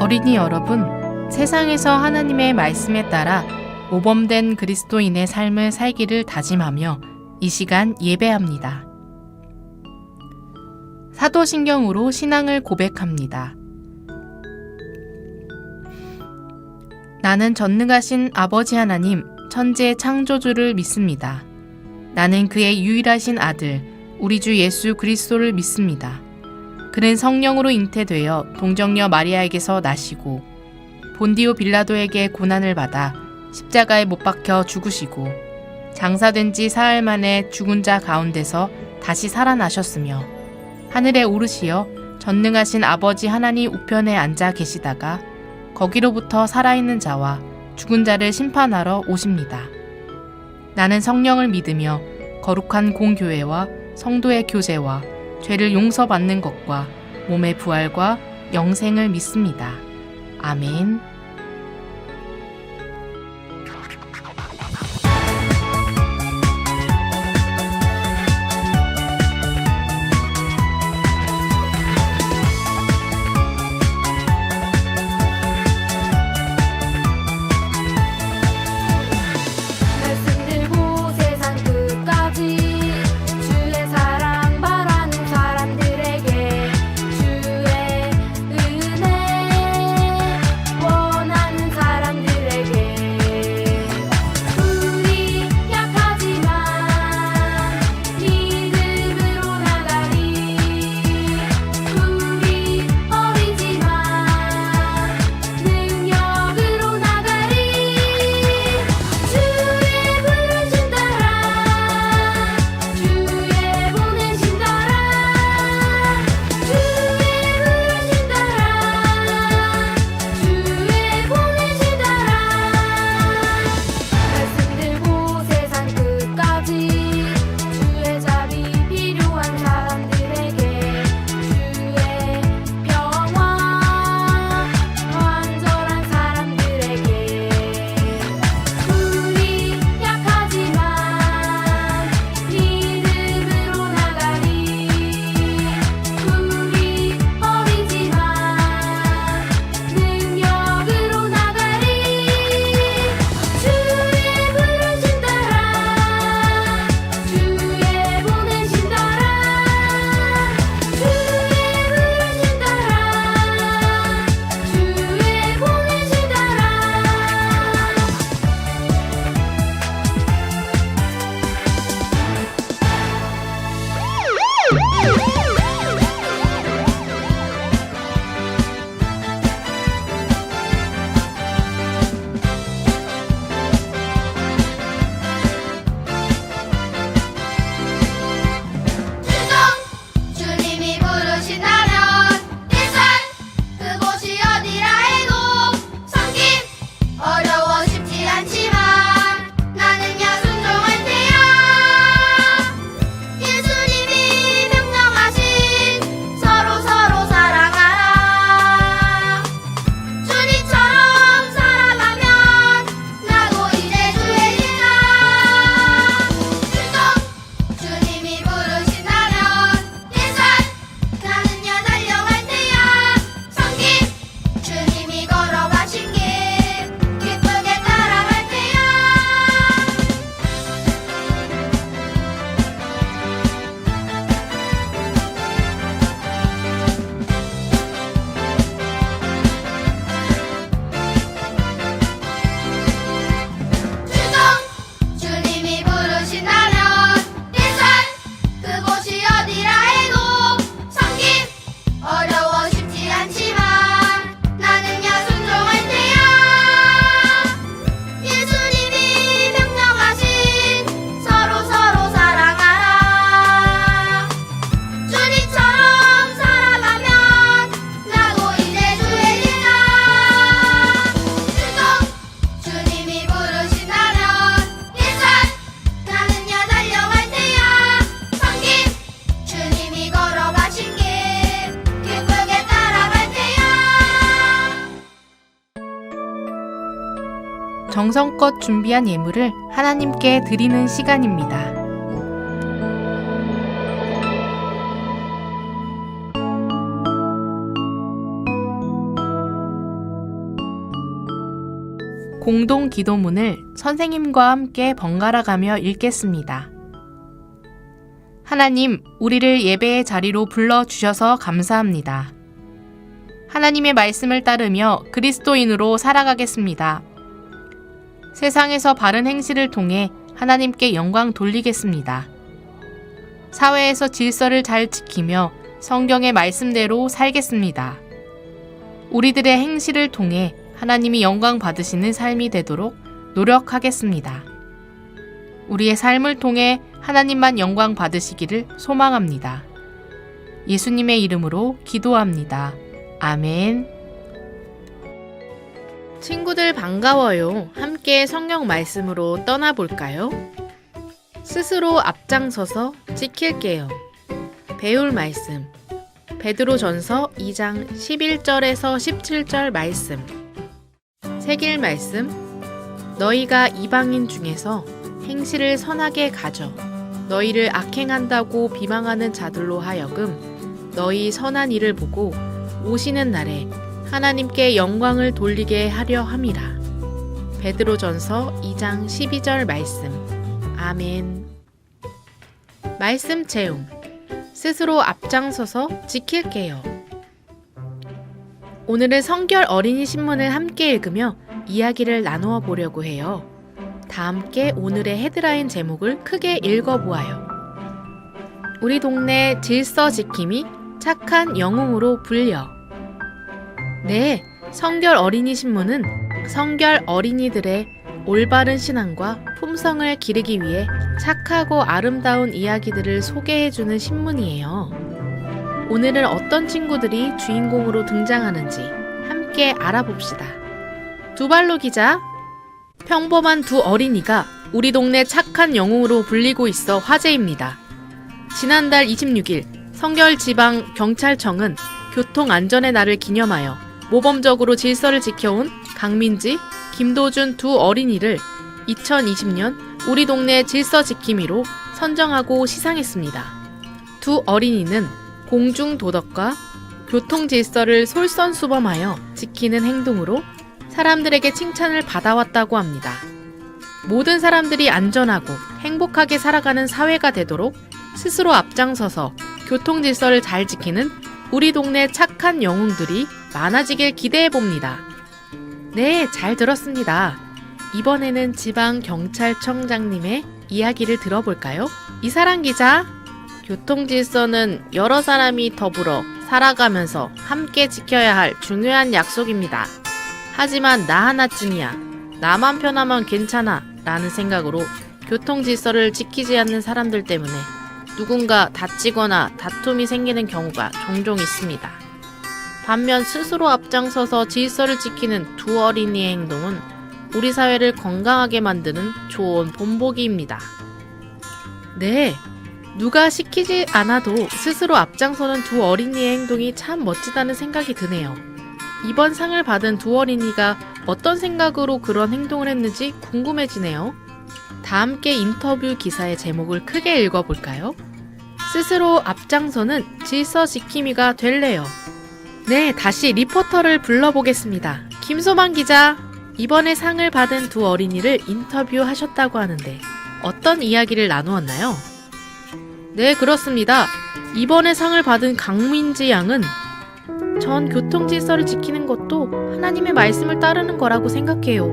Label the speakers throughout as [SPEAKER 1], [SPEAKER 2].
[SPEAKER 1] 어린이 여러분, 세상에서 하나님의 말씀에 따라 모범된 그리스도인의 삶을 살기를 다짐하며 이 시간 예배합니다. 사도신경으로 신앙을 고백합니다. 나는 전능하신 아버지 하나님, 천지의 창조주를 믿습니다. 나는 그의 유일하신 아들, 우리 주 예수 그리스도를 믿습니다. 그는 성령으로 잉태되어 동정녀 마리아에게서 나시고 본디오 빌라도에게 고난을 받아 십자가에 못 박혀 죽으시고 장사된 지 사흘 만에 죽은 자 가운데서 다시 살아나셨으며 하늘에 오르시어 전능하신 아버지 하나님 우편에 앉아 계시다가 거기로부터 살아있는 자와 죽은 자를 심판하러 오십니다. 나는 성령을 믿으며 거룩한 공교회와 성도의 교제와 죄를 용서받는 것과 몸의 부활과 영생을 믿습니다. 아멘. 정성껏 준비한 예물을 하나님께 드리는 시간입니다. 공동 기도문을 선생님과 함께 번갈아 가며 읽겠습니다. 하나님, 우리를 예배의 자리로 불러주셔서 감사합니다. 하나님의 말씀을 따르며 그리스도인으로 살아가겠습니다. 세상에서 바른 행실을 통해 하나님께 영광 돌리겠습니다. 사회에서 질서를 잘 지키며 성경의 말씀대로 살겠습니다. 우리들의 행실을 통해 하나님이 영광 받으시는 삶이 되도록 노력하겠습니다. 우리의 삶을 통해 하나님만 영광 받으시기를 소망합니다. 예수님의 이름으로 기도합니다. 아멘. 친구들 반가워요. 함께 성경 말씀으로 떠나볼까요? 스스로 앞장서서 지킬게요. 배울 말씀 베드로전서 2장 11절에서 17절 말씀. 새길 말씀 너희가 이방인 중에서 행실을 선하게 가져 너희를 악행한다고 비방하는 자들로 하여금 너희 선한 일을 보고 오시는 날에 하나님께 영광을 돌리게 하려 함이라. 베드로전서 2장 12절 말씀. 아멘. 말씀 채움 스스로 앞장서서 지킬게요. 오늘은 성결 어린이 신문을 함께 읽으며 이야기를 나누어 보려고 해요. 다 함께 오늘의 헤드라인 제목을 크게 읽어보아요. 우리 동네 질서 지킴이 착한 영웅으로 불려. 네, 성결 어린이 신문은 성결 어린이들의 올바른 신앙과 품성을 기르기 위해 착하고 아름다운 이야기들을 소개해주는 신문이에요. 오늘은 어떤 친구들이 주인공으로 등장하는지 함께 알아봅시다. 두발로 기자, 평범한 두 어린이가 우리 동네 착한 영웅으로 불리고 있어 화제입니다. 지난달 26일 성결지방경찰청은 교통안전의 날을 기념하여 모범적으로 질서를 지켜온 강민지, 김도준 두 어린이를 2020년 우리 동네 질서 지킴이로 선정하고 시상했습니다. 두 어린이는 공중도덕과 교통질서를 솔선수범하여 지키는 행동으로 사람들에게 칭찬을 받아왔다고 합니다. 모든 사람들이 안전하고 행복하게 살아가는 사회가 되도록 스스로 앞장서서 교통질서를 잘 지키는 우리 동네 착한 영웅들이 많아지길 기대해봅니다. 네, 잘 들었습니다. 이번에는 지방경찰청장님의 이야기를 들어볼까요? 이사랑 기자, 교통질서는 여러 사람이 더불어 살아가면서 함께 지켜야 할 중요한 약속입니다. 하지만 나 하나쯤이야, 나만 편하면 괜찮아 라는 생각으로 교통질서를 지키지 않는 사람들 때문에 누군가 다치거나 다툼이 생기는 경우가 종종 있습니다. 반면 스스로 앞장서서 질서를 지키는 두 어린이의 행동은 우리 사회를 건강하게 만드는 좋은 본보기입니다. 네, 누가 시키지 않아도 스스로 앞장서는 두 어린이의 행동이 참 멋지다는 생각이 드네요. 이번 상을 받은 두 어린이가 어떤 생각으로 그런 행동을 했는지 궁금해지네요. 다 함께 인터뷰 기사의 제목을 크게 읽어볼까요? 스스로 앞장서는 질서 지킴이가 될래요. 네, 다시 리포터를 불러보겠습니다. 김소만 기자, 이번에 상을 받은 두 어린이를 인터뷰하셨다고 하는데 어떤 이야기를 나누었나요? 네, 그렇습니다. 이번에 상을 받은 강민지 양은 전 교통질서를 지키는 것도 하나님의 말씀을 따르는 거라고 생각해요.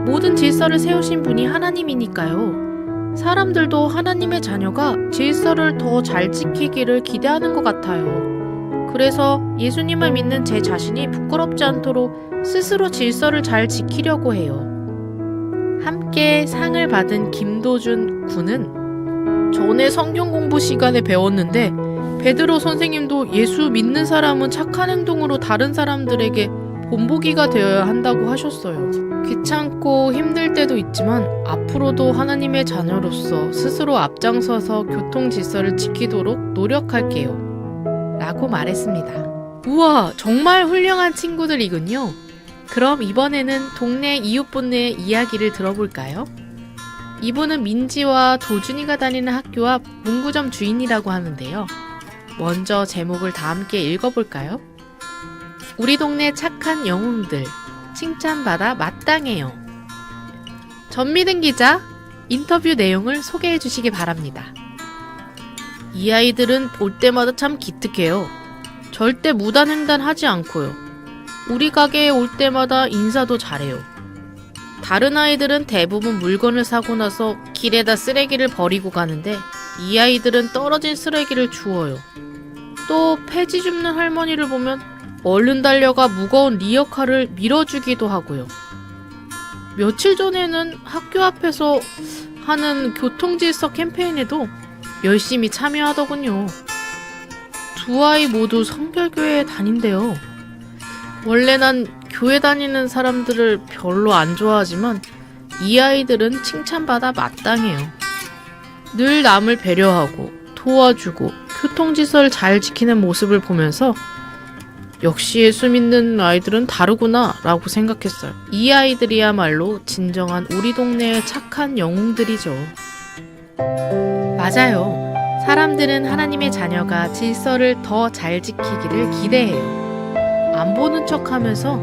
[SPEAKER 1] 모든 질서를 세우신 분이 하나님이니까요. 사람들도 하나님의 자녀가 질서를 더 잘 지키기를 기대하는 것 같아요. 그래서 예수님을 믿는 제 자신이 부끄럽지 않도록 스스로 질서를 잘 지키려고 해요. 함께 상을 받은 김도준 군은 전에 성경 공부 시간에 배웠는데 베드로 선생님도 예수 믿는 사람은 착한 행동으로 다른 사람들에게 본보기가 되어야 한다고 하셨어요. 귀찮고 힘들 때도 있지만 앞으로도 하나님의 자녀로서 스스로 앞장서서 교통 질서를 지키도록 노력할게요. 라고 말했습니다. 우와, 정말 훌륭한 친구들이군요. 그럼 이번에는 동네 이웃분의 이야기를 들어볼까요? 이분은 민지와 도준이가 다니는 학교 앞 문구점 주인이라고 하는데요. 먼저 제목을 다 함께 읽어볼까요? 우리 동네 착한 영웅들, 칭찬받아 마땅해요. 전미등 기자, 인터뷰 내용을 소개해 주시기 바랍니다.
[SPEAKER 2] 이 아이들은 볼 때마다 참 기특해요. 절대 무단횡단하지 않고요. 우리 가게에 올 때마다 인사도 잘해요. 다른 아이들은 대부분 물건을 사고 나서 길에다 쓰레기를 버리고 가는데 이 아이들은 떨어진 쓰레기를 주워요. 또 폐지 줍는 할머니를 보면 얼른 달려가 무거운 리어카를 밀어주기도 하고요. 며칠 전에는 학교 앞에서 하는 교통질서 캠페인에도 열심히 참여하더군요. 두 아이 모두 성결교회에 다닌대요. 원래 난 교회 다니는 사람들을 별로 안 좋아하지만 이 아이들은 칭찬받아 마땅해요. 늘 남을 배려하고 도와주고 교통질서를 잘 지키는 모습을 보면서 역시 예수 믿는 아이들은 다르구나 라고 생각했어요. 이 아이들이야말로 진정한 우리 동네의 착한 영웅들이죠.
[SPEAKER 1] 맞아요. 사람들은 하나님의 자녀가 질서를 더 잘 지키기를 기대해요. 안 보는 척 하면서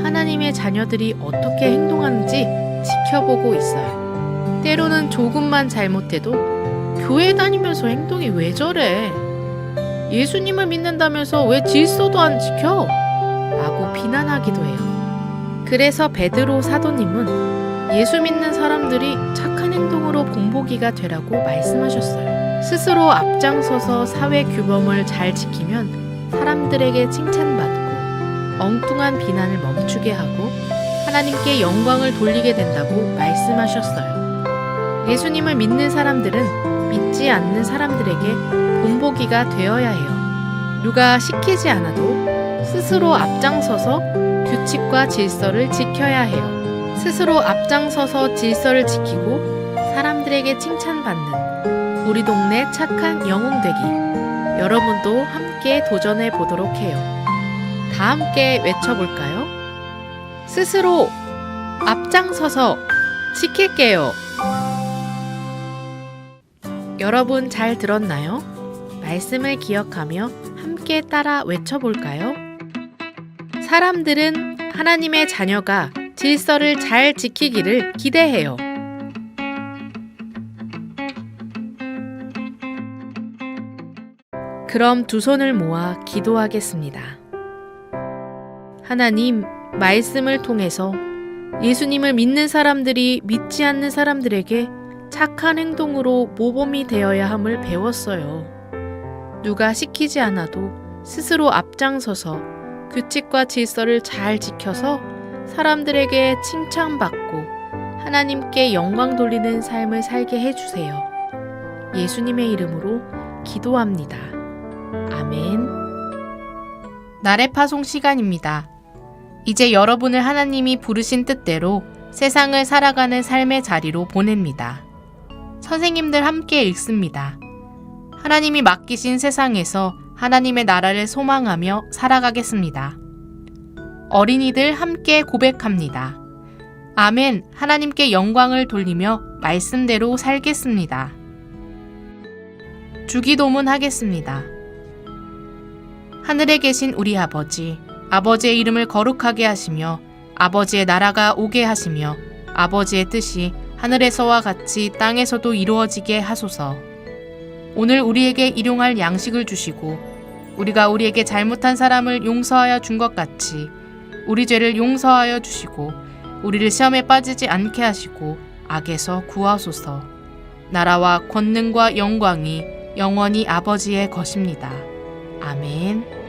[SPEAKER 1] 하나님의 자녀들이 어떻게 행동하는지 지켜보고 있어요. 때로는 조금만 잘못해도 교회 다니면서 행동이 왜 저래? 예수님을 믿는다면서 왜 질서도 안 지켜? 라고 비난하기도 해요. 그래서 베드로 사도님은 예수 믿는 사람들이 착한 행동으로 본보기가 되라고 말씀하셨어요. 스스로 앞장서서 사회 규범을 잘 지키면 사람들에게 칭찬받고 엉뚱한 비난을 멈추게 하고 하나님께 영광을 돌리게 된다고 말씀하셨어요. 예수님을 믿는 사람들은 믿지 않는 사람들에게 본보기가 되어야 해요. 누가 시키지 않아도 스스로 앞장서서 규칙과 질서를 지켜야 해요. 스스로 앞장서서 질서를 지키고 사람들에게 칭찬받는 우리 동네 착한 영웅 되기. 여러분도 함께 도전해 보도록 해요. 다 함께 외쳐볼까요? 스스로 앞장서서 지킬게요. 여러분 잘 들었나요? 말씀을 기억하며 함께 따라 외쳐볼까요? 사람들은 하나님의 자녀가 질서를 잘 지키기를 기대해요. 그럼 두 손을 모아 기도하겠습니다. 하나님, 말씀을 통해서 예수님을 믿는 사람들이 믿지 않는 사람들에게 착한 행동으로 모범이 되어야 함을 배웠어요. 누가 시키지 않아도 스스로 앞장서서 규칙과 질서를 잘 지켜서 사람들에게 칭찬받고 하나님께 영광 돌리는 삶을 살게 해주세요. 예수님의 이름으로 기도합니다. 아멘. 나래 파송 시간입니다. 이제 여러분을 하나님이 부르신 뜻대로 세상을 살아가는 삶의 자리로 보냅니다. 선생님들 함께 읽습니다. 하나님이 맡기신 세상에서 하나님의 나라를 소망하며 살아가겠습니다. 어린이들 함께 고백합니다. 아멘, 하나님께 영광을 돌리며 말씀대로 살겠습니다. 주기도문 하겠습니다. 하늘에 계신 우리 아버지, 아버지의 이름을 거룩하게 하시며 아버지의 나라가 오게 하시며 아버지의 뜻이 하늘에서와 같이 땅에서도 이루어지게 하소서. 오늘 우리에게 일용할 양식을 주시고 우리가 우리에게 잘못한 사람을 용서하여 준 것 같이 우리 죄를 용서하여 주시고 우리를 시험에 빠지지 않게 하시고 악에서 구하소서. 나라와 권능과 영광이 영원히 아버지의 것입니다. 아멘.